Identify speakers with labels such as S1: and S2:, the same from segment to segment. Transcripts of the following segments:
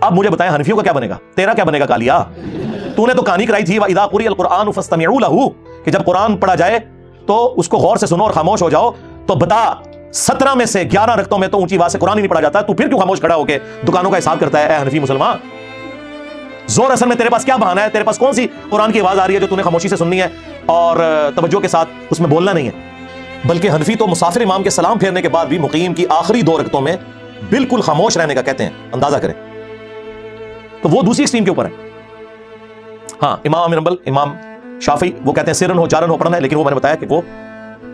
S1: اب مجھے بتائیں حنفیوں کا کیا بنے گا، تیرا کیا بنے گا کالیا؟ تو نے تو کہانی کرائی تھی وَإِذَا قُرِئَ الْقُرْآنُ فَاسْتَمِعُوا لَهُ کہ جب قرآن پڑھا جائے تو اس کو غور سے سنو اور خاموش ہو جاؤ. تو بتا 17 میں سے 11 رکعتوں میں تو اونچی آواز سے قرآن ہی نہیں پڑھا جاتا، تو پھر کیوں خاموش کھڑا ہو کے دکانوں کا حساب کرتا ہے اے حنفی مسلمان؟ زور اثر میں تیرے پاس کیا بہانہ ہے؟ تیرے پاس کون سی قرآن کی آواز آ رہی ہے جو تو نے خاموشی سے سننی ہے اور توجہ کے ساتھ اس میں بولنا نہیں ہے؟ بلکہ حنفی تو مسافر امام کے سلام پھیرنے کے بعد بھی مقیم کی آخری 2 رکعتوں میں بالکل خاموش رہنے کا کہتے ہیں. اندازہ کریں. تو وہ دوسری ایکسٹریم کے اوپر ہے. ہاں امام احمد بن حنبل، امام شافعی وہ کہتے ہیں سرن ہو جارن ہو پڑھنا ہے، لیکن وہ میں نے بتایا کہ وہ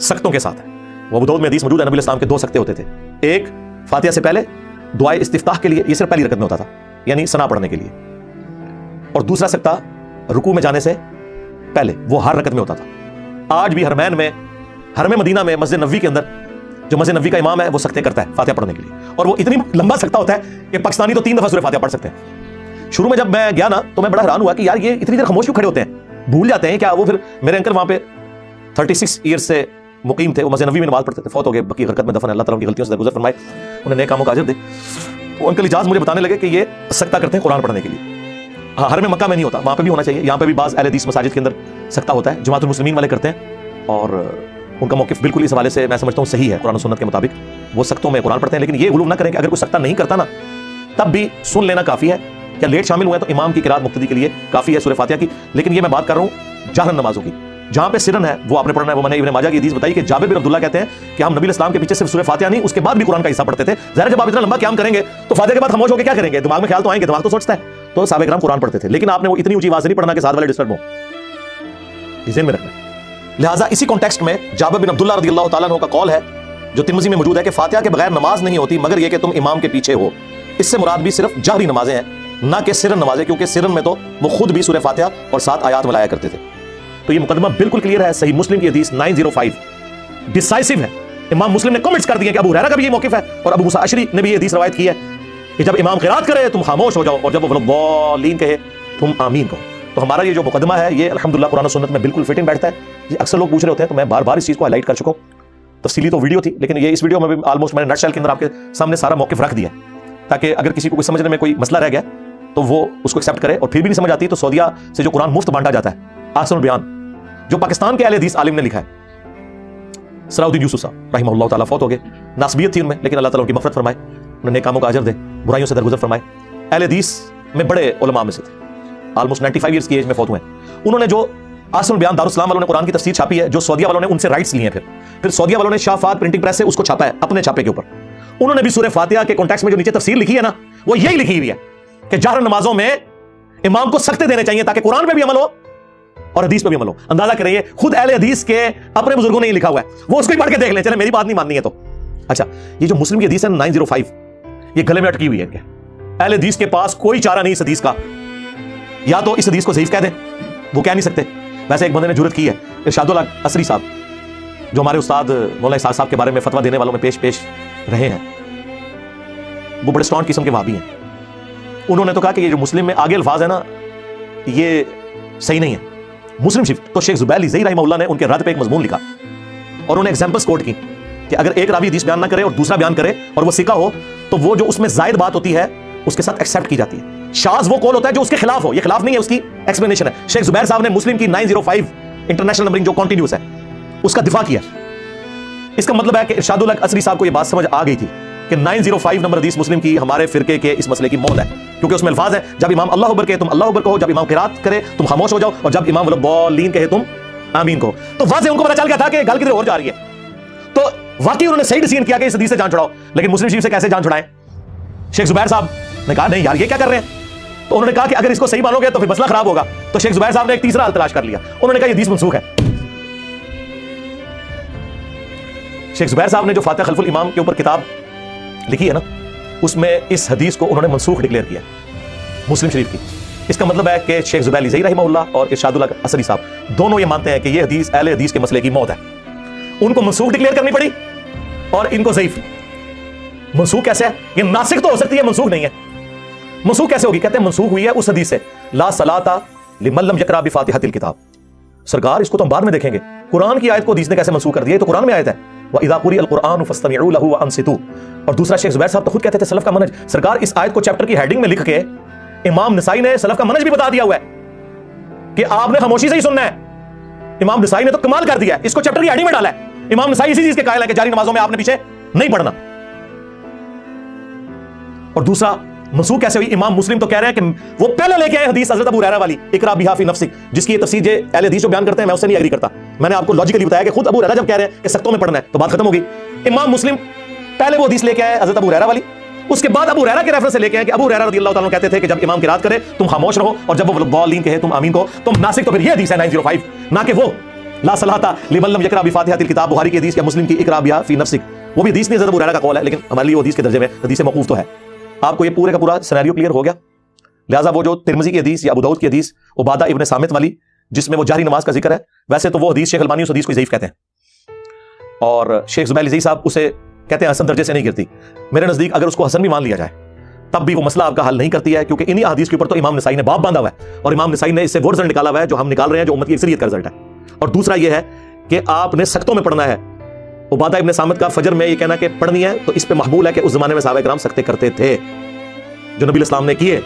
S1: سختوں کے ساتھ ہے. وہ ابو داؤد میں حدیث موجود ہے، نبی علیہ السلام کے 2 سکتے ہوتے تھے. ایک فاتحہ سے پہلے دعائے استفتاح کے لیے، یہ صرف پہلی رکعت میں ہوتا تھا یعنی ثنا پڑھنے کے لیے، اور دوسرا سکتہ رکوع میں جانے سے پہلے، وہ ہر رکعت میں ہوتا تھا. آج بھی حرمین میں، حرم مدینہ میں مسجد نبوی کے اندر جو مسجد نبوی کا امام ہے وہ سکتے کرتا ہے فاتحہ پڑھنے کے لیے، اور وہ اتنی لمبا سکتہ ہوتا ہے کہ پاکستانی تو 3 دفعہ سورہ فاتحہ پڑھ سکتے ہیں. شروع میں جب میں گیا نا تو میں بڑا حیران ہوا کہ یار یہ اتنی دیر خاموش کیوں کھڑے ہوتے ہیں، بھول جاتے ہیں کیا؟ وہ پھر میرے انکل وہاں پہ 36 ایئرز سے مقیم تھے، وہ مسجد نبوی میں نماز پڑھتے تھے، فوت ہو گئے، بقیع غرقت میں دفن ہے، اللہ تعالیٰ ان کی غلطیوں سے درگزر فرمائے، انہیں نیک کاموں کا اجر دے. وہ انکل اجاز مجھے بتانے لگے کہ یہ سکتہ کرتے ہیں قرآن پڑھنے کے لیے. حرم مکہ میں نہیں ہوتا، وہاں پہ بھی ہونا چاہیے. یہاں پہ بھی بعض اہل حدیث مساجد کے اندر سکتہ ہوتا ہے، جماعت المسلمین والے کرتے ہیں، اور ان کا موقف بالکل اس حوالے سے میں سمجھتا ہوں صحیح ہے. قرآن و سنت کے مطابق وہ سختوں میں قرآن پڑھتے ہیں، لیکن یہ غلو نہ کریں کہ اگر کوئی سکتہ نہیں کرتا نا تب بھی سن لینا کافی ہے. یا لیٹ شامل ہوئے تو امام کی قرات مقتدی کے لیے کافی ہے سورہ فاتحہ کی. لیکن یہ میں بات کر رہا ہوں جہرن نمازوں کی، جہاں پہ سرن ہے وہ آپ نے پڑھنا ہے. وہ میں نے ابن ماجہ کی حدیث بتائی کہ جابر بن عبداللہ کہتے ہیں کہ ہم نبی علیہ السلام کے پیچھے صرف سورہ فاتحہ نہیں، اس کے بعد بھی قرآن کا حصہ پڑھتے تھے. ظاہر جب آپ اتنا لمبا قیام کریں گے تو فاتحہ کے بعد خاموش ہو کے کیا کریں گے؟ دماغ میں خیال تو آئیں گے، دماغ تو سوچتا ہے. تو صحابہ کرام قرآن پڑھتے تھے، لیکن آپ نے وہ اتنی اونچی آواز سے نہیں پڑھنا کہ ساتھ والے ڈسٹرب ہوں، ذہن میں رکھنا. لہٰذا اسی کانٹیکسٹ میں جابر بن عبداللہ رضی اللہ تعالیٰ عنہ کا قول ہے جو ترمذی میں موجود ہے کہ فاتحہ کے بغیر نماز نہیں ہوتی مگر یہ کہ تم امام کے پیچھے ہو. اس سے مراد بھی صرف جہری نمازیں ہیں، نہ کہ سرن نمازیں، کیونکہ سرن میں تو وہ خود بھی سورہ فاتحہ اور 7 آیات ملایا کرتے تھے. تو یہ مقدمہ بالکل کلیئر ہے. صحیح مسلم کی حدیث 905 ڈیسائسو ہے. امام مسلم نے کمنٹس کر دیے کہ ابو ہریرہ کا بھی یہ موقف ہے اور ابو موسیٰ اشعری نے بھی یہ حدیث روایت کی ہے کہ جب امام قرات کرے تم خاموش ہو جاؤ، اور جب وہ ضالین کہے تم آمین کہو. تو ہمارا یہ جو مقدمہ ہے یہ الحمدللہ قرآن و سنت میں بالکل فٹ ان بیٹھتا ہے. یہ اکثر لوگ پوچھ رہے ہوتے ہیں تو میں بار بار اس چیز کو ہائی لائٹ کر چکا ہوں. تفصیلی تو ویڈیو تھی، لیکن یہ اس ویڈیو میں بھی آلموسٹ میں نے نٹ شیل کے اندر آپ کے سامنے سارا موقف رکھ دیا تاکہ اگر کسی کو کوئی سمجھنے میں کوئی مسئلہ رہ گیا تو وہ اس کو ایکسیپٹ کرے، اور پھر بھی نہیں سمجھ آتی تو سعودیہ سے جو قرآن مفت بانٹا جاتا ہے، احسن البیان، جو پاکستان کے اہل حدیث عالم نے لکھا ہے، صلاح الدین یوسف صاحب رحمہ اللہ تعالیٰ، فوت ہو گئے، ناسبیت تھی ان میں، لیکن اللہ تعالیٰ ان کی مغفرت فرمائے، انہیں نیک کاموں کا اجر دے، برائیوں سے درگزر فرمائے. اہل حدیث میں بڑے علماء میں سے تھے، آلموسٹ 95 ایئرز کی ایج میں فوت ہوئے. انہوں نے جو احسن البیان دارالاسلام والوں نے قرآن کی تفسیر چھاپی ہے، جو سعودیہ والوں نے ان سے رائٹس لیے ہیں، پھر سعودیہ والوں نے شاہ فہد پرنٹنگ پریس سے اس کو چھاپا ہے اپنے چھاپے کے اوپر. انہوں نے بھی سورہ فاتحہ کے کانٹیکسٹ میں جو نیچے تفسیر لکھی ہے نا، وہ یہی لکھی ہوئی ہے کہ جہر نمازوں میں امام کو سکتے دینے چاہیے تاکہ قرآن پہ بھی عمل ہو اور حدیث پہ بھی عمل ہو. اندازہ کریے خود اہل حدیث کے اپنے بزرگوں نے یہ لکھا ہوا ہے، وہ اس کو ہی پڑھ کے دیکھ لیں، چلے میری بات نہیں ماننی ہے تو. اچھا، یہ جو مسلم کی حدیث ہے 905 یہ گلے میں اٹکی ہوئی ہے کہ اہل حدیث کے پاس کوئی چارہ نہیں اس حدیث کا، یا تو اس حدیث کو ضعیف کہہ دیں، وہ کہہ نہیں سکتے. ویسے ایک بندے نے جرت کی ہے، ارشاد الحق عصری صاحب جو ہمارے استاد مولانا اسحاق صاحب کے بارے میں فتویٰ دینے والوں میں پیش رہے ہیں، وہ بڑے اسٹرانگ قسم کے وہابی ہیں. انہوں نے تو کہا کہ یہ جو مسلم میں آگے الفاظ ہیں نا یہ صحیح نہیں ہے. مسلم شریف تو شیخ زبیر علی زئی رحمہ اللہ نے ان کے رد پہ ایک مضمون لکھا اور انہیں ایگزامپلس کوٹ کی کہ اگر ایک راوی حدیث بیان نہ کرے اور دوسرا بیان کرے اور وہ ثقہ ہو تو وہ جو اس میں زائد بات ہوتی ہے اس کے ساتھ ایکسیپٹ کی جاتی ہے. شاذ وہ قول ہوتا ہے جو اس کے خلاف ہو، یہ خلاف نہیں ہے، اس کی ایکسپلینیشن ہے. شیخ زبیر صاحب نے مسلم کی 905 انٹرنیشنل نمبرنگ جو کنٹینیوس ہے اس کا دفاع کیا. اس کا مطلب ہے کہ ارشاد الحق عصری صاحب کو یہ بات سمجھ آ گئی تھی کہ 905 نمبر حدیث مسلم کی ہمارے فرقے کے اس مسئلے کی موت ہے، کیونکہ اس میں الفاظ ہے جب امام اللہ اکبر کہے تم اللہ اکبر کہو، جب امام قرات کرے تم خاموش ہو جاؤ، اور جب امام ضالین کہے تم آمین کہو. تو واضح ان کو پتہ چل گیا تھا کہ گل کدھر اور جا رہی ہے. تو واقعی انہوں نے صحیح ڈیسیژن کیا کہ اس حدیث سے جان چھڑاؤ. لیکن مسلم شریف سے کیسے جان چھڑائیں؟ شیخ زبیر صاحب نے کہا نہیں یار یہ کیا کر رہے ہیں. تو انہوں نے کہا کہ اگر اس کو صحیح مانو گے تو پھر مسئلہ خراب ہوگا. تو شیخ زبیر صاحب نے ایک تیسرا حل تلاش کر لیا، انہوں نے کہا یہ حدیث منسوخ ہے. شیخ زبیر صاحب نے جو فاتح خلف الامام کے اوپر کتاب لکھی ہے نا، اس میں اس حدیث کو انہوں نے منسوخ ڈکلیئر کیا مسلم شریف کی. اس کا مطلب ہے کہ شیخ زبیر علی زئی رحمہ اللہ اور ارشاد الحق عصری صاحب دونوں یہ مانتے ہیں کہ یہ حدیث اہل حدیث کے مسئلے کی موت ہے. ان کو منسوخ ڈکلیئر کرنی پڑی اور ان کو ضعیف. منسوخ کیسے ہے؟ یہ ناسخ تو ہو سکتی ہے، منسوخ نہیں ہے. منسوخ کیسے ہوگی؟ کہتے ہیں منسوخ ہوئی ہے اس حدیث سے لا صلاۃ لمن لم یقرأ بفاتحۃ الکتاب. سرکار اس کو تو ہم بعد میں دیکھیں گے، قرآن کی آیت کو حدیث نے کیسے منسوخ کر دیا؟ یہ تو قرآن میں آیت ہے وَإِذَا قُرِئَ الْقُرْآنُ فَاسْتَمِعُوا لَهُ وَأَنصِتُوا. اور دوسرا شیخ زبیر صاحب تو خود کہتے تھے سلف کا منہج، سرکار اس آیت کو چیپٹر کی ہیڈنگ میں لکھ کے امام نسائی نے سلف کا منہج بھی بتا دیا ہوا ہے کہ آپ نے خاموشی سے ہی سننا ہے. امام نسائی نے تو کمال کر دیا ہے, اس کو چیپٹر کی ہیڈنگ میں ڈالا ہے. امام نسائی اسی چیز کے قائل ہے کہ جاری نمازوں میں آپ نے پیچھے نہیں پڑھنا. اور دوسرا منسوخ کیسے ہوئی؟ امام مسلم تو کہہ رہے ہیں کہ وہ پہلے لے کے آئے حدیث حضرت ابو ہریرہ والی, اقرا بہا فی نفسک, جس کی یہ تفسیر جو اہل حدیث جو بیان کرتے ہیں میں اس سے نہیں ایگری کرتا. میں نے آپ کو لاجیکلی بتایا کہ خود ابو ہریرہ جب کہہ رہے ہیں کہ سختوں میں پڑھنا ہے تو بات ختم ہوگی. امام مسلم پہلے وہ حدیث لے کے آئے حضرت ابو ہریرہ والی, اس کے بعد ابو ہریرہ کے ریفرنس سے لے کے آئے کہ ابو ہریرہ رضی اللہ تعالیٰ کہتے تھے کہ جب امام قرات کرے تم خاموش رہو, اور جب وہ ضالین کہے تم آمین کہو. تم ناسک تو پھر یہ حدیث ہے 905, نہ کہ وہ لا صلاۃ لمن لم یقرأ بفاتحۃ الکتاب, بخاری کی حدیث یا مسلم کی اقرا بہا فی نفسک. وہ بھی حدیث نہیں, حضرت ابو ہریرہ کا قول ہے, لیکن ہمارے لیے وہ حدیث کے درجے میں حدیث موقوف تو ہے. آپ کو یہ پورے کا پورا سینیریو کلیئر ہو گیا. لہٰذا وہ جو ترمذی کی حدیث یا ابو داؤد کی حدیث عبادہ ابن صامت والی جس میں وہ جہری نماز کا ذکر ہے, ویسے تو وہ حدیث شیخ البانی اس حدیث کو ضعیف کہتے ہیں, اور شیخ زبیر عزیز صاحب اسے کہتے ہیں حسن درجے سے نہیں گرتی. میرے نزدیک اگر اس کو حسن بھی مان لیا جائے تب بھی وہ مسئلہ آپ کا حل نہیں کرتی ہے, کیونکہ انہی احادیث کے اوپر تو امام نسائی نے باب باندھا ہوا ہے, اور امام نسائی نے اس سے وہ رزلٹ نکالا ہوا ہے جو ہم نکال رہے ہیں, جو امت کی اکثریت کا رزلٹ ہے. اور دوسرا یہ ہے کہ آپ نے سختوں میں پڑھنا ہے. عبادہ ابن صامت کا فجر میں یہ کہنا کہ پڑھنی ہے تو اس پہ محمول ہے کہ اس زمانے میں صحابہ کرام سختے کرتے تھے جو نبی اسلام نے کیے,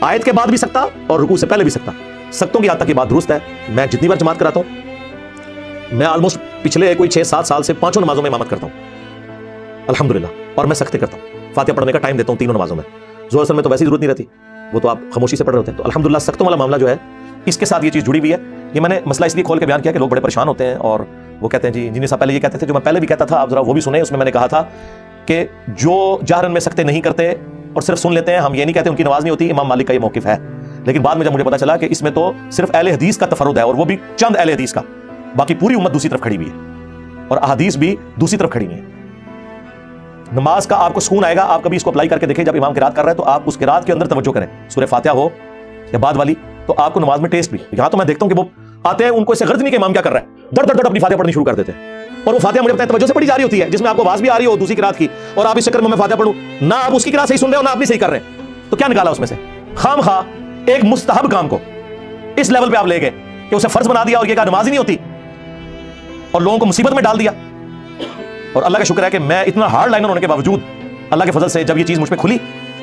S1: آیت کے بعد بھی سکتا اور رکوع سے پہلے بھی سکتا. سختوں کی حد تک یہ بات درست ہے. میں جتنی بار جماعت کراتا ہوں, میں آلموسٹ پچھلے کوئی 6-7 سال سے 5 نمازوں میں امامت کرتا ہوں الحمدللہ, اور میں سختے کرتا ہوں. فاتحہ پڑھنے کا ٹائم دیتا ہوں 3 نمازوں میں. ظہر اثر میں تو ویسی ضرورت نہیں رہتی, وہ تو آپ خاموشی سے پڑھ رہے ہوتے ہیں. تو الحمدللہ سختوں والا معاملہ جو ہے اس کے ساتھ یہ چیز جڑی ہوئی ہے. یہ میں نے مسئلہ اس لیے کھول کے بیان کیا کہ لوگ بڑے پریشان ہوتے ہیں, اور وہ کہتے ہیں جی انجینئر صاحب پہلے یہ کہتے تھے, جو میں پہلے بھی کہتا تھا, آپ ذرا وہ بھی سنیں. اس میں نے کہا تھا کہ جو جہرن میں سختے نہیں کرتے اور صرف سن لیتے ہیں, ہم یہ نہیں کہتے ان کی نماز نہیں ہوتی. امام مالک کا یہ موقف ہے, لیکن بعد میں جب مجھے پتا چلا کہ اس میں تو صرف اہل حدیث کا تفرد ہے, اور وہ بھی چند اہل حدیث کا, باقی پوری امت دوسری طرف کھڑی ہوئی ہے, اور احادیث بھی دوسری طرف کھڑی ہوئی ہیں. نماز کا آپ کو سکون آئے گا, آپ کبھی اس کو اپلائی کر کے دیکھیں. جب امام قرات کر رہا ہے تو آپ اس قرات کے اندر توجہ کریں, سورہ فاتحہ ہو یا بعد والی, تو آپ کو نماز میں ٹیسٹ بھی. یہاں تو میں دیکھتا ہوں کہ وہ آتے ہیں, ان کو اس سے غرض نہیں کہ امام کیا کر رہا ہے, دڑ دڑ دڑ اپنی فاتحہ پڑھنی شروع کر دیتے ہیں, اور وہ فاتحہ مجھے پتہ ہے توجہ سے پڑھی جا رہی ہوتی ہے, جس میں آپ کو آواز بھی آ رہی ہو دوسری قرات کی, اور آپ اس چکر میں فاتحہ پڑھوں نہ, آپ اس کی قرات صحیح سن رہے ہو نہ آپ نہیں صحیح کر رہے ہیں. تو کیا نکالا اس میں سے؟ خام خواہ ایک مستحب کام کو اس لیول پہ آپ لے گئے کہ اسے فرض بنا دیا, اور یہ کہا نماز ہی نہیں ہوتی, اور لوگوں کو مصیبت میں ڈال دیا. اور اللہ کا شکر ہے کہ میں اتنا ہارڈ لائنر ہونے کے باوجود اللہ کے فضل سے جب یہ چیز مجھ پہ کھلی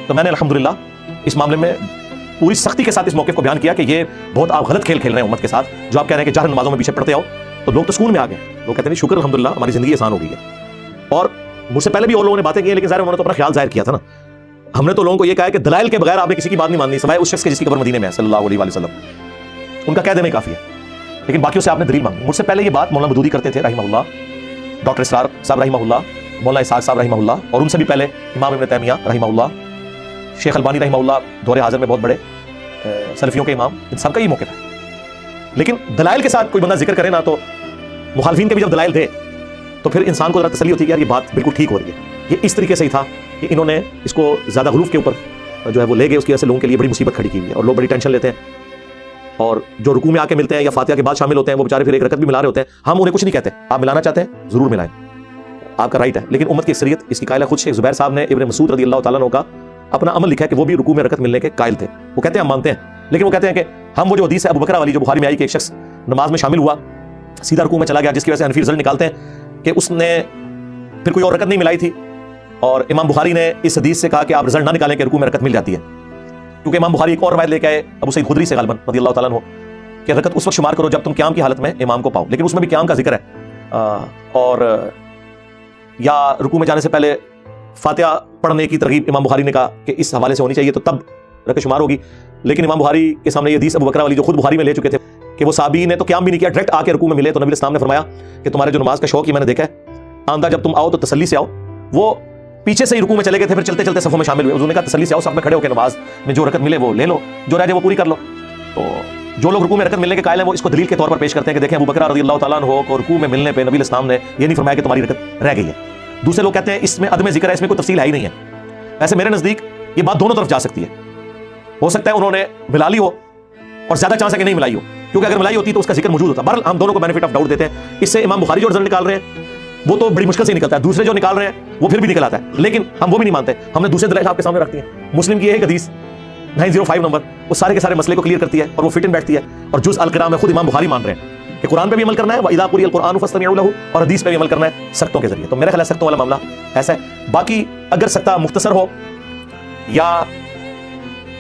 S1: تو میں نے الحمدللہ اس معاملے میں پوری سختی کے ساتھ اس موقف کو بیان کیا کہ یہ بہت آپ غلط کھیل کھیل رہے ہیں امت کے ساتھ. جو آپ کہہ رہے ہیں کہ جہر نمازوں میں پیچھے پڑتے آؤ, تو لوگ تو سکون میں آ گئے. لوگ کہتے ہیں شکر الحمدللہ ہماری زندگی آسان ہو گئی ہے. اور مجھ سے پہلے بھی اور لوگوں نے باتیں کی ہیں, لیکن ظاہر انہوں نے تو اپنا خیال ظاہر کیا تھا نا. ہم نے تو لوگوں کو یہ کہا ہے کہ دلائل کے بغیر آپ نے کسی کی بات نہیں ماننی, سوائے اس شخص کے جس کی قبر مدینے میں ہے صلی اللہ علیہ وسلم. ان کا کہہ دینا ہی کافی ہے, لیکن باقیوں سے آپ نے دلیل مانگی. مجھ سے پہلے یہ بات مولانا مودودی کرتے تھے رحمہ اللہ, ڈاکٹر اسرار صاحب رحمہ اللہ, مولانا اسحاق صاحب رحمہ اللہ, اور ان سے بھی پہلے امام ابن تیمیہ رحمہ اللہ, شیخ البانی رحمہ اللہ, دور حاضر میں بہت بڑے سلفیوں کے امام. ان سب کا یہ موقف ہے. لیکن دلائل کے ساتھ کوئی بندہ ذکر کرے نا, تو مخالفین کے بھی جب دلائل دے تو پھر انسان کو ذرا تسلی ہوتی ہے کہ یار یہ بات بالکل ٹھیک ہو رہی ہے. یہ اس طریقے سے ہی تھا کہ انہوں نے اس کو زیادہ غلوف کے اوپر جو ہے وہ لے گئے, اس کی وجہ سے لوگوں کے لیے بڑی مصیبت کھڑی کی ہوئی ہے, اور لوگ بڑی ٹینشن لیتے ہیں. اور جو رکوع میں آ کے ملتے ہیں یا فاتحہ کے بعد شامل ہوتے ہیں, وہ بیچارے پھر ایک رکعت بھی ملا رہے ہوتے ہیں. ہم انہیں کچھ نہیں کہتے, آپ ملانا چاہتے ہیں ضرور ملائیں, آپ کا رائٹ ہے. لیکن امت کی اکثریت اس کی قائل ہے. خود شیخ زبیر صاحب نے ابن مسعود رضی اللہ تعالیٰ عنہ کا اپنا عمل لکھا ہے کہ وہ بھی رکوع میں رکعت ملنے کے قائل تھے. وہ کہتے ہیں ہم مانتے ہیں, لیکن وہ کہتے ہیں کہ ہم وہ جو حدیث ہے ابو بکر والی جو بخاری میں آئی کہ ایک شخص نماز میں شامل ہوا سیدھا رکوع میں چلا گیا, جس کی وجہ سے حنفی رزلٹ نکالتے ہیں کہ اس نے پھر کوئی اور رکعت نہیں ملائی تھی, اور امام بخاری نے اس حدیث سے کہا کہ آپ رزلٹ نہ نکالیں کہ رکوع میں رکعت مل جاتی ہے, کیونکہ امام بخاری ایک اور روایت لے کے آئے ابو سعید خدری سے غالباً رضی اللہ تعالیٰ عنہ کہ رکعت اس وقت شمار کرو جب تم قیام کی حالت میں امام کو پاؤ. لیکن اس میں بھی قیام کا ذکر ہے, اور یا رکوع میں جانے سے پہلے فاتحہ پڑھنے کی ترغیب امام بخاری نے کہا کہ اس حوالے سے ہونی چاہیے, تو تب رکعت شمار ہوگی. لیکن امام بخاری کے سامنے یہ حدیث ابو بکر والی جو خود بخاری میں لے چکے تھے کہ وہ صحابی نے تو قیام بھی نہیں کیا, ڈائریکٹ آ کے رکوع میں ملے, تو نبی اسلام نے فرمایا کہ تمہارے جو نماز کا شوق ہے میں نے دیکھا ہے, آندہ جب تم آؤ تو تسلی سے آؤ. وہ پیچھے سے ہی رکوع میں چلے گئے تھے, پھر چلتے چلتے صفوں میں شامل ہوئے. حضور نے کہا تسلی سے آؤ, صف میں کھڑے ہو کے نماز میں جو رکعت ملے وہ لے لو, جو رہ جائے وہ پوری کر لو. تو جو لوگ رکوع میں رکعت ملنے کے قائل ہیں وہ اس کو دلیل کے طور پر پیش کرتے ہیں کہ دیکھیں ابو بکر رضی اللہ تعالیٰ عنہ کو رکوع میں ملنے پہ نبی اسلام نے یہ نہیں فرمایا کہ تمہاری رکعت رہ گئی ہے. دوسرے لوگ کہتے ہیں اس میں عدم ذکر ہے, اس میں کوئی تفصیل ہے ہی نہیں ہے. ایسے میرے نزدیک یہ بات دونوں طرف جا سکتی ہے. ہو سکتا ہے انہوں نے ملا لی ہو اور زیادہ چانس ہے کہ نہیں ملائی ہو, کیونکہ اگر ملائی ہوتی تو اس کا ذکر موجود ہوتا. بہرحال ہم دونوں کو بینیفٹ آف ڈاؤٹ دیتے ہیں. اس سے امام بخاری جو رزلٹ نکال رہے ہیں وہ تو بڑی مشکل سے نکلتا ہے, دوسرے جو نکال رہے ہیں وہ پھر بھی نکل آتا ہے, لیکن ہم وہ بھی نہیں مانتے. ہم نے دوسرے دلائل آپ کے سامنے رکھتی ہیں. مسلم کی ایک حدیث 905 نمبر, وہ سارے کے سارے مسئلے کو کلیئر کرتی ہے اور وہ فٹ ان بیٹھتی ہے. اور جز القراء میں خود امام بخاری مان رہے ہیں کہ قرآن پہ بھی عمل کرنا ہے, وَإِذَا قُرِئَ الْقُرْآنُ فَاسْتَمِعُوا لَهُ, اور حدیث پہ بھی عمل کرنا ہے سختوں کے ذریعے. تو میرا خیال ہے سختوں والا معاملہ ایسا ہے. باقی اگر سختہ مختصر ہو یا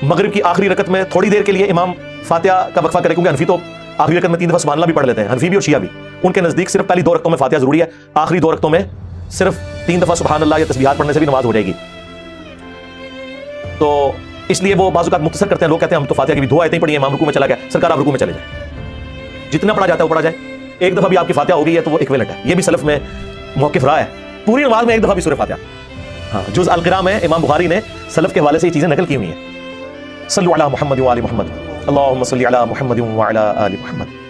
S1: مغرب کی آخری رکعت میں تھوڑی دیر کے لیے امام فاتحہ کا وقفہ کرے، کیونکہ حنفی تو آخری رکعت میں 3 دفعہ سبحان اللہ بھی پڑھ لیتے ہیں، حنفی بھی اور شیعہ بھی، ان کے نزدیک صرف پہلی 2 رکعتوں میں فاتحہ ضروری ہے، آخری 2 رکعتوں میں صرف 3 دفعہ سبحان اللہ یا تسبیحات پڑھنے سے بھی نماز ہو جائے گی۔ تو اس لیے وہ بعض اوقات مختصر کرتے ہیں، لوگ کہتے ہیں ہم تو فاتحہ کی بھی 2 آیتیں پڑھی ہیں، امام رکوع میں چلا گیا، سرکار آپ رکوع میں چلے جائیں، جتنا پڑھا جاتا ہے وہ پڑھا جائے، ایک دفعہ بھی آپ کی فاتحہ ہو گئی ہے تو وہ ایکویلنٹ ہے، یہ بھی سلف میں موقف رہا ہے، پوری نماز میں ایک دفعہ بھی سورہ فاتحہ۔ ہاں، جز القراء میں امام بخاری نے سلف کے حوالے سے یہ چیزیں نقل کی ہوئی ہیں۔ صلوا علی محمد و آل محمد، اللہم صلی علی محمد و علی آل محمد۔